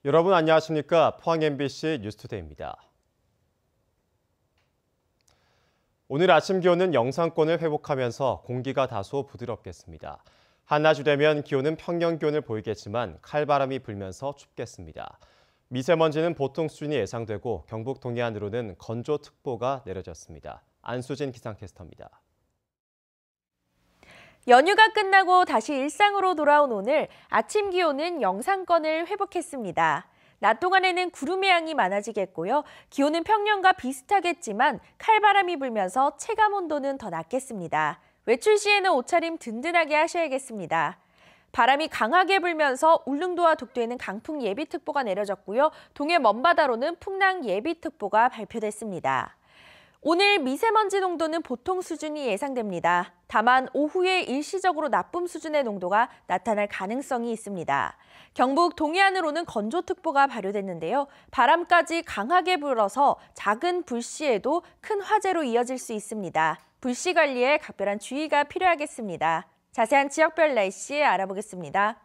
여러분 안녕하십니까? 포항 MBC 뉴스투데이입니다. 오늘 아침 기온은 영상권을 회복하면서 공기가 다소 부드럽겠습니다. 한낮이 되면 기온은 평년 기온을 보이겠지만 칼바람이 불면서 춥겠습니다. 미세먼지는 보통 수준이 예상되고 경북 동해안으로는 건조특보가 내려졌습니다. 안수진 기상캐스터입니다. 연휴가 끝나고 다시 일상으로 돌아온 오늘 아침 기온은 영상권을 회복했습니다. 낮 동안에는 구름의 양이 많아지겠고요. 기온은 평년과 비슷하겠지만 칼바람이 불면서 체감 온도는 더 낮겠습니다. 외출 시에는 옷차림 든든하게 하셔야겠습니다. 바람이 강하게 불면서 울릉도와 독도에는 강풍 예비특보가 내려졌고요. 동해 먼바다로는 풍랑 예비특보가 발표됐습니다. 오늘 미세먼지 농도는 보통 수준이 예상됩니다. 다만 오후에 일시적으로 나쁨 수준의 농도가 나타날 가능성이 있습니다. 경북 동해안으로는 건조특보가 발효됐는데요. 바람까지 강하게 불어서 작은 불씨에도 큰 화재로 이어질 수 있습니다. 불씨 관리에 각별한 주의가 필요하겠습니다. 자세한 지역별 날씨 알아보겠습니다.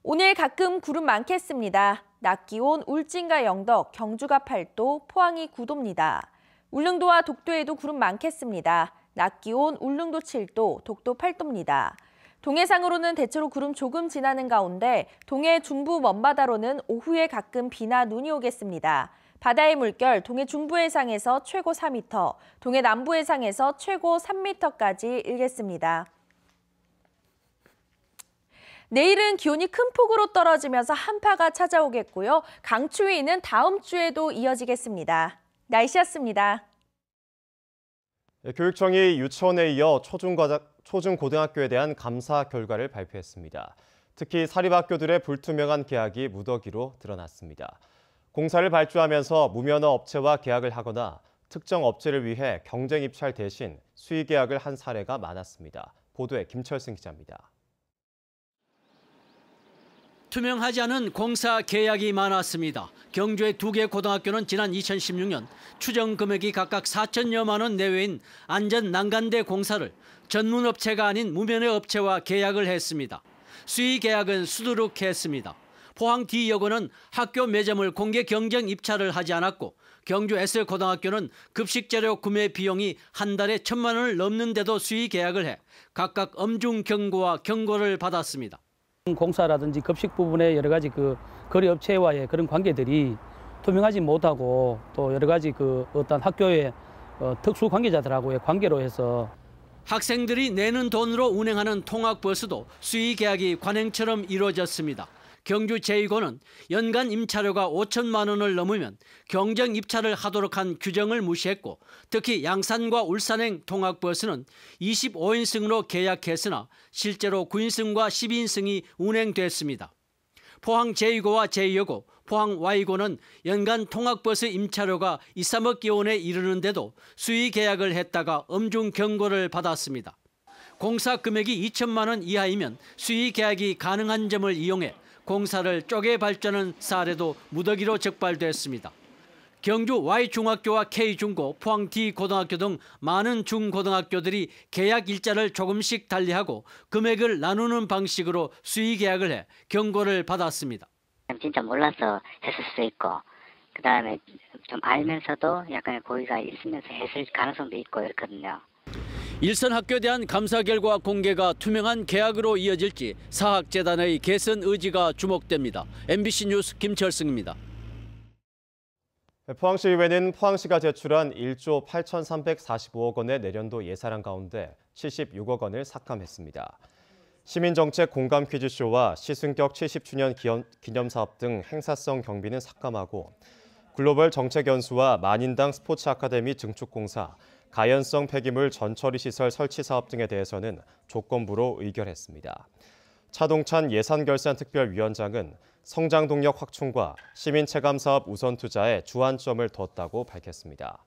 오늘 가끔 구름 많겠습니다. 낮 기온 울진과 영덕, 경주가 8도, 포항이 9도입니다. 울릉도와 독도에도 구름 많겠습니다. 낮 기온 울릉도 7도, 독도 8도입니다. 동해상으로는 대체로 구름 조금 지나는 가운데 동해 중부 먼바다로는 오후에 가끔 비나 눈이 오겠습니다. 바다의 물결 동해 중부 해상에서 최고 4m, 동해 남부 해상에서 최고 3m까지 일겠습니다. 내일은 기온이 큰 폭으로 떨어지면서 한파가 찾아오겠고요. 강추위는 다음 주에도 이어지겠습니다. 날씨였습니다. 교육청이 유치원에 이어 초중고등학교에 대한 감사 결과를 발표했습니다. 특히 사립학교들의 불투명한 계약이 무더기로 드러났습니다. 공사를 발주하면서 무면허 업체와 계약을 하거나 특정 업체를 위해 경쟁 입찰 대신 수의 계약을 한 사례가 많았습니다. 보도에 김철승 기자입니다. 투명하지 않은 공사 계약이 많았습니다. 경주의 2개 고등학교는 지난 2016년 추정 금액이 각각 4천여만 원 내외인 안전 난간대 공사를 전문업체가 아닌 무면허 업체와 계약을 했습니다. 수의 계약은 수두룩했습니다. 포항 D여고는 학교 매점을 공개 경쟁 입찰을 하지 않았고 경주 S고등학교는 급식재료 구매 비용이 한 달에 1,000만 원을 넘는데도 수의 계약을 해 각각 엄중 경고와 경고를 받았습니다. 공사라든지 급식 부분의 여러 가지 거래 업체와의 그런 관계들이 투명하지 못하고 또 여러 가지 어떤 학교의 특수 관계자들하고의 관계로 해서 학생들이 내는 돈으로 운행하는 통학버스도 수의 계약이 관행처럼 이루어졌습니다. 경주 제2고는 연간 임차료가 5천만 원을 넘으면 경쟁 입찰을 하도록 한 규정을 무시했고 특히 양산과 울산행 통학버스는 25인승으로 계약했으나 실제로 9인승과 12인승이 운행됐습니다. 포항 제2고와 제2여고, 포항 Y고는 연간 통학버스 임차료가 2, 3억 원에 이르는데도 수의 계약을 했다가 엄중 경고를 받았습니다. 공사 금액이 2천만 원 이하이면 수의 계약이 가능한 점을 이용해 공사를 쪼개 발주하는 사례도 무더기로 적발됐습니다. 경주 Y중학교와 K중고, 포항 D고등학교 등 많은 중고등학교들이 계약 일자를 조금씩 달리하고 금액을 나누는 방식으로 수의 계약을 해 경고를 받았습니다. 진짜 몰라서 했을 수 있고 그다음에 좀 알면서도 약간의 고의가 있으면서 했을 가능성도 있고 이렇거든요. 일선 학교에 대한 감사 결과 공개가 투명한 계약으로 이어질지 사학재단의 개선 의지가 주목됩니다. MBC 뉴스 김철승입니다. 포항시의회는 포항시가 제출한 1조 8,345억 원의 내년도 예산안 가운데 76억 원을 삭감했습니다. 시민정책 공감 퀴즈쇼와 시승격 70주년 기념사업 등 행사성 경비는 삭감하고 글로벌 정책연수와 만인당 스포츠 아카데미 증축공사, 가연성 폐기물 전처리 시설 설치 사업 등에 대해서는 조건부로 의결했습니다. 차동찬 예산결산특별위원장은 성장 동력 확충과 시민 체감 사업 우선 투자에 주안점을 뒀다고 밝혔습니다.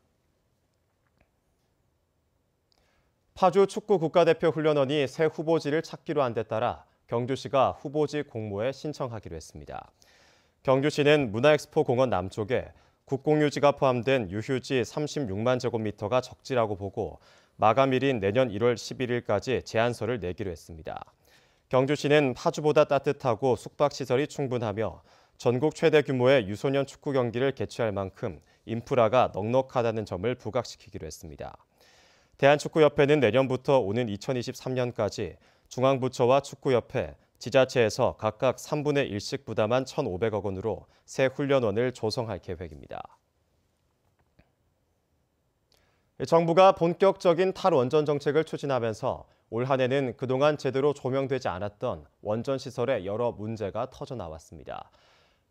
파주 축구 국가대표 훈련원이 새 후보지를 찾기로 한 데 따라 경주시가 후보지 공모에 신청하기로 했습니다. 경주시는 문화엑스포 공원 남쪽에 국공유지가 포함된 유휴지 36만 제곱미터가 적지라고 보고 마감일인 내년 1월 11일까지 제안서를 내기로 했습니다. 경주시는 파주보다 따뜻하고 숙박시설이 충분하며 전국 최대 규모의 유소년 축구 경기를 개최할 만큼 인프라가 넉넉하다는 점을 부각시키기로 했습니다. 대한축구협회는 내년부터 오는 2023년까지 중앙부처와 축구협회, 지자체에서 각각 3분의 1씩 부담한 1,500억 원으로 새 훈련원을 조성할 계획입니다. 정부가 본격적인 탈원전 정책을 추진하면서 올 한 해는 그동안 제대로 조명되지 않았던 원전시설에 여러 문제가 터져 나왔습니다.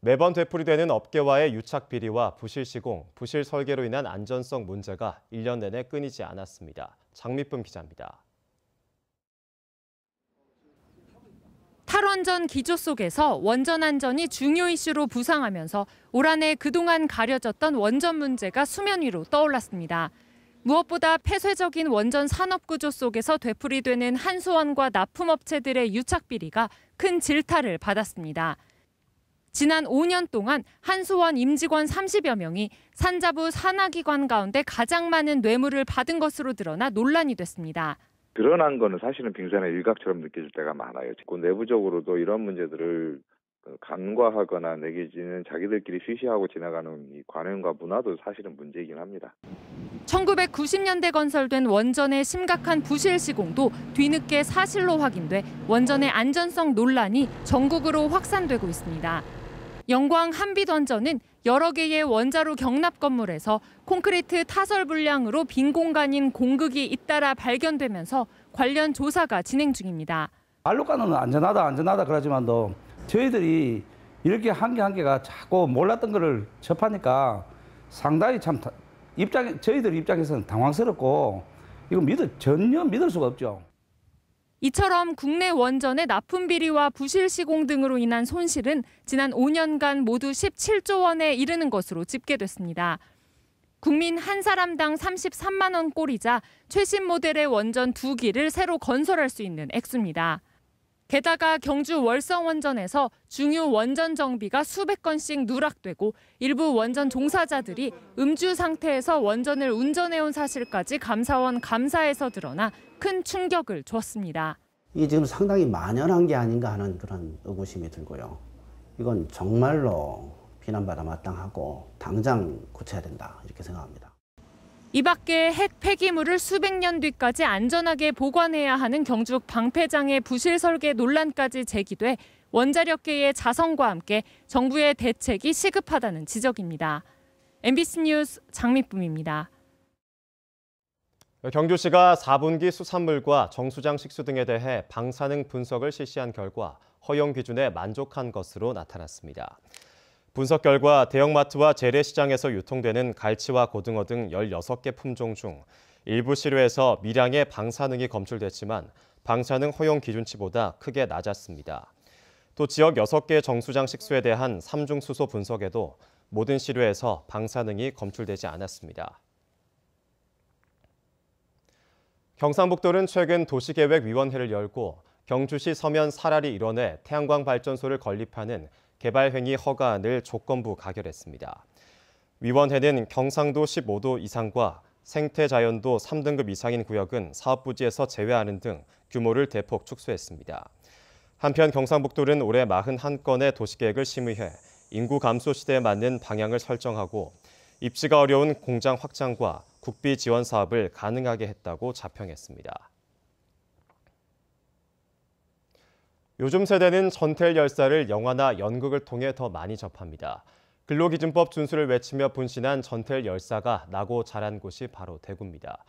매번 되풀이되는 업계와의 유착 비리와 부실 시공, 부실 설계로 인한 안전성 문제가 1년 내내 끊이지 않았습니다. 장미쁨 기자입니다. 탈원전 기조 속에서 원전 안전이 중요 이슈로 부상하면서 올 한 해 그동안 가려졌던 원전 문제가 수면 위로 떠올랐습니다. 무엇보다 폐쇄적인 원전 산업 구조 속에서 되풀이되는 한수원과 납품업체들의 유착 비리가 큰 질타를 받았습니다. 지난 5년 동안 한수원 임직원 30여 명이 산자부 산하기관 가운데 가장 많은 뇌물을 받은 것으로 드러나 논란이 됐습니다. 드러난 거는 사실은 빙산의 일각처럼 느껴질 때가 많아요. 내부적으로도 이런 문제들을 간과하거나 내지는 자기들끼리 쉬쉬하고 지나가는 이 관행과 문화도 사실은 문제이긴 합니다. 1990년대 건설된 원전의 심각한 부실 시공도 뒤늦게 사실로 확인돼 원전의 안전성 논란이 전국으로 확산되고 있습니다. 영광 한빛원전은 여러 개의 원자로 경납 건물에서 콘크리트 타설 불량으로 빈 공간인 공극이 잇따라 발견되면서 관련 조사가 진행 중입니다. 말로까지는 안전하다 그러지만도 저희들이 이렇게 한 개가 자꾸 몰랐던 거를 접하니까 상당히 참 저희들 입장에서는 당황스럽고 이거 전혀 믿을 수가 없죠. 이처럼 국내 원전의 납품 비리와 부실 시공 등으로 인한 손실은 지난 5년간 모두 17조 원에 이르는 것으로 집계됐습니다. 국민 한 사람당 33만 원 꼴이자 최신 모델의 원전 2기를 새로 건설할 수 있는 액수입니다. 게다가 경주 월성원전에서 중유 원전 정비가 수백 건씩 누락되고 일부 원전 종사자들이 음주 상태에서 원전을 운전해온 사실까지 감사원 감사에서 드러나 큰 충격을 줬습니다. 이게 지금 상당히 만연한 게 아닌가 하는 그런 의구심이 들고요. 이건 정말로 비난받아 마땅하고 당장 고쳐야 된다 이렇게 생각합니다. 이 밖에 핵 폐기물을 수백 년 뒤까지 안전하게 보관해야 하는 경주 방패장의 부실 설계 논란까지 제기돼 원자력계의 자성과 함께 정부의 대책이 시급하다는 지적입니다. MBC 뉴스 장미쁨입니다. 경주시가 4분기 수산물과 정수장 식수 등에 대해 방사능 분석을 실시한 결과 허용 기준에 만족한 것으로 나타났습니다. 분석 결과 대형마트와 재래시장에서 유통되는 갈치와 고등어 등 16개 품종 중 일부 시료에서 미량의 방사능이 검출됐지만 방사능 허용 기준치보다 크게 낮았습니다. 또 지역 6개 정수장 식수에 대한 삼중수소 분석에도 모든 시료에서 방사능이 검출되지 않았습니다. 경상북도는 최근 도시계획위원회를 열고 경주시 서면 사라리 일원에 태양광 발전소를 건립하는 개발행위 허가안을 조건부 가결했습니다. 위원회는 경상도 15도 이상과 생태자연도 3등급 이상인 구역은 사업부지에서 제외하는 등 규모를 대폭 축소했습니다. 한편 경상북도는 올해 41건의 도시계획을 심의해 인구 감소 시대에 맞는 방향을 설정하고 입지가 어려운 공장 확장과 국비 지원 사업을 가능하게 했다고 자평했습니다. 요즘 세대는 전태일 열사를 영화나 연극을 통해 더 많이 접합니다. 근로기준법 준수를 외치며 분신한 전태일 열사가 나고 자란 곳이 바로 대구입니다.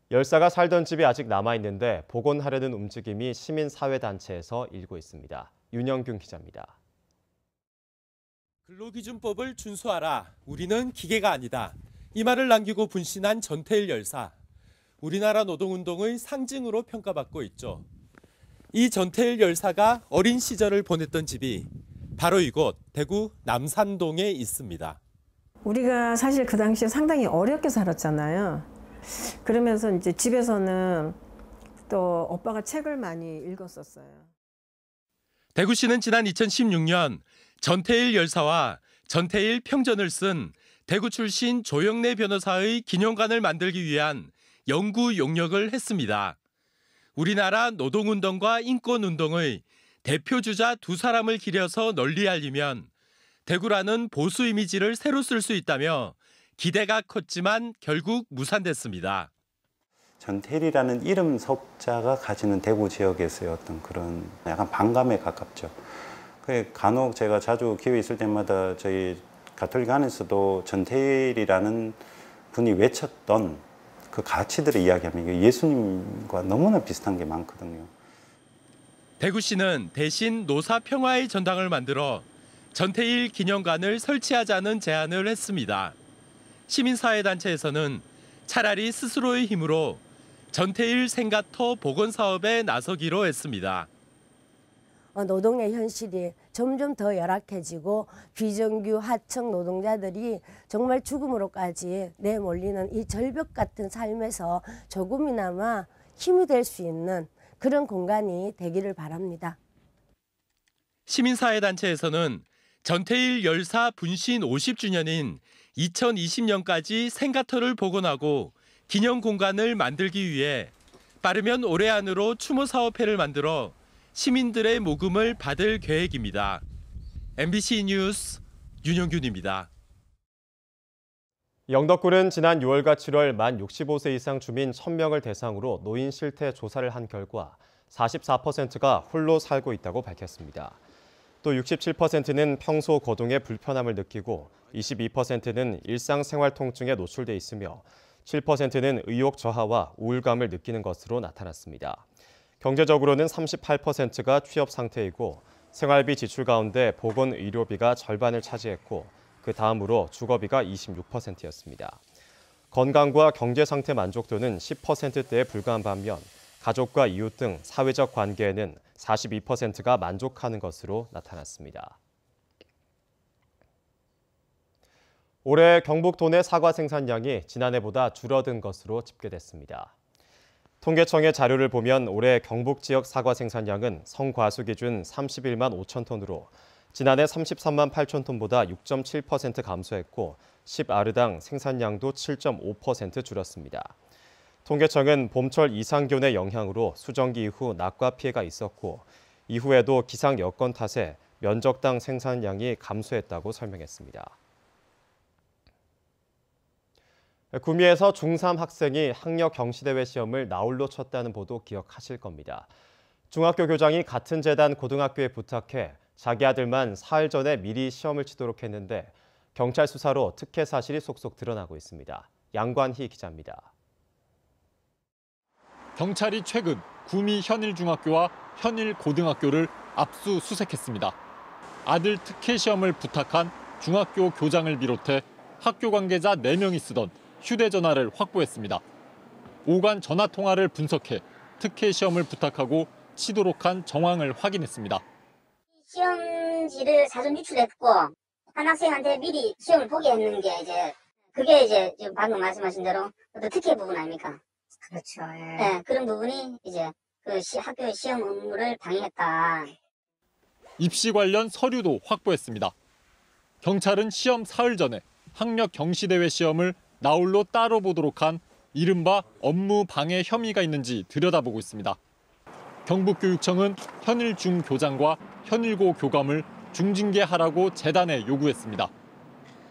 열사가 살던 집이 아직 남아있는데 복원하려는 움직임이 시민사회단체에서 일고 있습니다. 윤영균 기자입니다. 근로기준법을 준수하라. 우리는 기계가 아니다. 이 말을 남기고 분신한 전태일 열사. 우리나라 노동운동의 상징으로 평가받고 있죠. 이 전태일 열사가 어린 시절을 보냈던 집이 바로 이곳 대구 남산동에 있습니다. 우리가 사실 그 당시에 상당히 어렵게 살았잖아요. 그러면서 이제 집에서는 또 오빠가 책을 많이 읽었었어요. 대구시는 지난 2016년 전태일 열사와 전태일 평전을 쓴 대구 출신 조영래 변호사의 기념관을 만들기 위한 연구 용역을 했습니다. 우리나라 노동운동과 인권운동의 대표주자 두 사람을 기려서 널리 알리면 대구라는 보수 이미지를 새로 쓸 수 있다며 기대가 컸지만 결국 무산됐습니다. 전태일이라는 이름 석자가 가지는 대구 지역에서의 어떤 그런 약간 반감에 가깝죠. 간혹 제가 자주 기회 있을 때마다 저희 가톨릭 안에서도 전태일이라는 분이 외쳤던 그 가치들을 이야기하면 예수님과 너무나 비슷한 게 많거든요. 대구시는 대신 노사평화의 전당을 만들어 전태일 기념관을 설치하자는 제안을 했습니다. 시민사회단체에서는 차라리 스스로의 힘으로 전태일 생가터 복원 사업에 나서기로 했습니다. 노동의 현실이 점점 더 열악해지고 비정규 하청 노동자들이 정말 죽음으로까지 내몰리는 이 절벽 같은 삶에서 조금이나마 힘이 될 수 있는 그런 공간이 되기를 바랍니다. 시민사회단체에서는 전태일 열사 분신 50주년인 2020년까지 생가터를 복원하고 기념 공간을 만들기 위해 빠르면 올해 안으로 추모사업회를 만들어 시민들의 모금을 받을 계획입니다. MBC 뉴스 윤영균입니다. 영덕군은 지난 6월과 7월 만 65세 이상 주민 1,000명을 대상으로 노인 실태 조사를 한 결과 44%가 홀로 살고 있다고 밝혔습니다. 또 67%는 평소 거동에 불편함을 느끼고 22%는 일상생활 통증에 노출돼 있으며 7%는 의욕 저하와 우울감을 느끼는 것으로 나타났습니다. 경제적으로는 38%가 취업 상태이고 생활비 지출 가운데 보건의료비가 절반을 차지했고 그 다음으로 주거비가 26%였습니다. 건강과 경제 상태 만족도는 10%대에 불과한 반면 가족과 이웃 등 사회적 관계에는 42%가 만족하는 것으로 나타났습니다. 올해 경북 도내 사과 생산량이 지난해보다 줄어든 것으로 집계됐습니다. 통계청의 자료를 보면 올해 경북 지역 사과 생산량은 성과수 기준 31만 5천 톤으로 지난해 33만 8천 톤보다 6.7% 감소했고 10아르당 생산량도 7.5% 줄었습니다. 통계청은 봄철 이상기온의 영향으로 수정기 이후 낙과 피해가 있었고 이후에도 기상 여건 탓에 면적당 생산량이 감소했다고 설명했습니다. 구미에서 중3 학생이 학력 경시대회 시험을 나홀로 쳤다는 보도 기억하실 겁니다. 중학교 교장이 같은 재단 고등학교에 부탁해 자기 아들만 사흘 전에 미리 시험을 치도록 했는데 경찰 수사로 특혜 사실이 속속 드러나고 있습니다. 양관희 기자입니다. 경찰이 최근 구미 현일중학교와 현일고등학교를 압수수색했습니다. 아들 특혜 시험을 부탁한 중학교 교장을 비롯해 학교 관계자 4명이 쓰던 휴대전화를 확보했습니다. 오간 전화통화를 분석해 특혜 시험을 부탁하고 치도록 한 정황을 확인했습니다. 시험지를 사전 유출했고 한 학생한테 미리 시험을 보게 했는 게 그게 지금 방금 말씀하신 대로 어떤 특혜 부분 아닙니까? 그렇죠. 예. 네, 그런 부분이 그 학교의 시험 업무를 방해했다. 입시 관련 서류도 확보했습니다. 경찰은 시험 사흘 전에 학력 경시대회 시험을 나홀로 따로 보도록 한 이른바 업무 방해 혐의가 있는지 들여다보고 있습니다. 경북교육청은 현일중 교장과 현일고 교감을 중징계하라고 재단에 요구했습니다.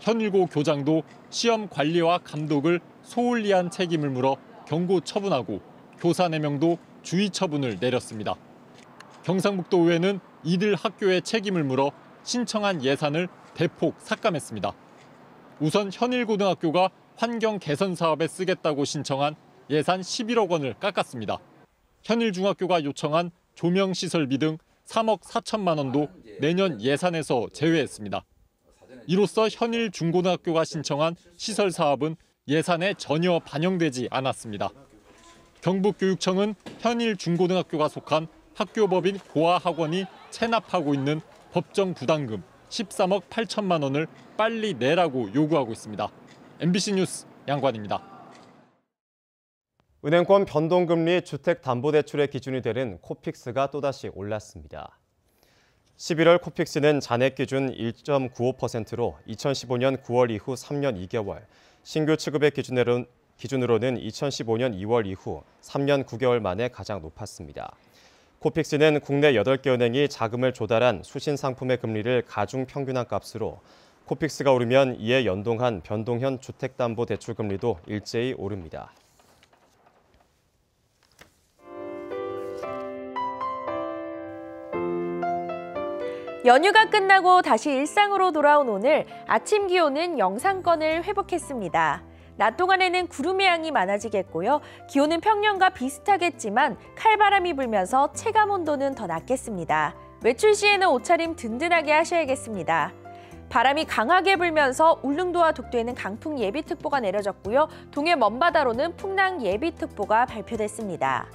현일고 교장도 시험 관리와 감독을 소홀히 한 책임을 물어 경고 처분하고 교사 4명도 주의 처분을 내렸습니다. 경상북도의회는 이들 학교의 책임을 물어 신청한 예산을 대폭 삭감했습니다. 우선 현일고등학교가 환경 개선 사업에 쓰겠다고 신청한 예산 11억 원을 깎았습니다. 현일중학교가 요청한 조명시설비 등 3억 4천만 원도 내년 예산에서 제외했습니다. 이로써 현일중고등학교가 신청한 시설 사업은 예산에 전혀 반영되지 않았습니다. 경북교육청은 현일중고등학교가 속한 학교법인 고아학원이 체납하고 있는 법정 부담금 13억 8천만 원을 빨리 내라고 요구하고 있습니다. MBC 뉴스 양관입니다. 은행권 변동금리 주택담보대출의 기준이 되는 코픽스가 또다시 올랐습니다. 11월 코픽스는 잔액 기준 1.95%로 2015년 9월 이후 3년 2개월, 신규 취급의 기준으로는 2015년 2월 이후 3년 9개월 만에 가장 높았습니다. 코픽스는 국내 8개 은행이 자금을 조달한 수신 상품의 금리를 가중 평균한 값으로 코픽스가 오르면 이에 연동한 변동형 주택담보대출 금리도 일제히 오릅니다. 연휴가 끝나고 다시 일상으로 돌아온 오늘 아침 기온은 영상권을 회복했습니다. 낮 동안에는 구름의 양이 많아지겠고요. 기온은 평년과 비슷하겠지만 칼바람이 불면서 체감 온도는 더 낮겠습니다. 외출 시에는 옷차림 든든하게 하셔야겠습니다. 바람이 강하게 불면서 울릉도와 독도에는 강풍 예비특보가 내려졌고요. 동해 먼바다로는 풍랑 예비특보가 발표됐습니다.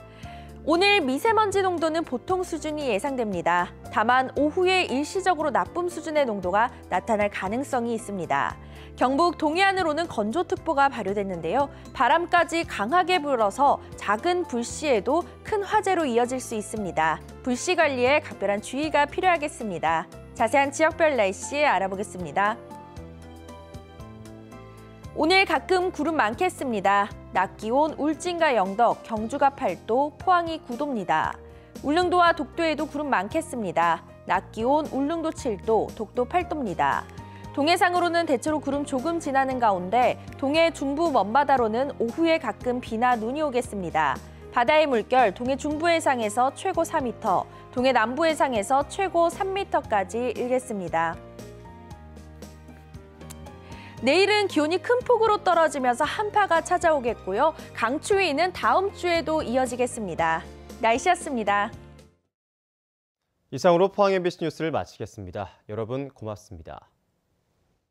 오늘 미세먼지 농도는 보통 수준이 예상됩니다. 다만 오후에 일시적으로 나쁨 수준의 농도가 나타날 가능성이 있습니다. 경북 동해안으로는 건조특보가 발효됐는데요. 바람까지 강하게 불어서 작은 불씨에도 큰 화재로 이어질 수 있습니다. 불씨 관리에 각별한 주의가 필요하겠습니다. 자세한 지역별 날씨 알아보겠습니다. 오늘 가끔 구름 많겠습니다. 낮 기온 울진과 영덕, 경주가 8도, 포항이 9도입니다. 울릉도와 독도에도 구름 많겠습니다. 낮 기온 울릉도 7도, 독도 8도입니다. 동해상으로는 대체로 구름 조금 지나는 가운데 동해 중부 먼바다로는 오후에 가끔 비나 눈이 오겠습니다. 바다의 물결 동해 중부 해상에서 최고 4m, 동해 남부 해상에서 최고 3m까지 일겠습니다. 내일은 기온이 큰 폭으로 떨어지면서 한파가 찾아오겠고요. 강추위는 다음 주에도 이어지겠습니다. 날씨였습니다. 이상으로 포항 MBC 뉴스를 마치겠습니다. 여러분 고맙습니다.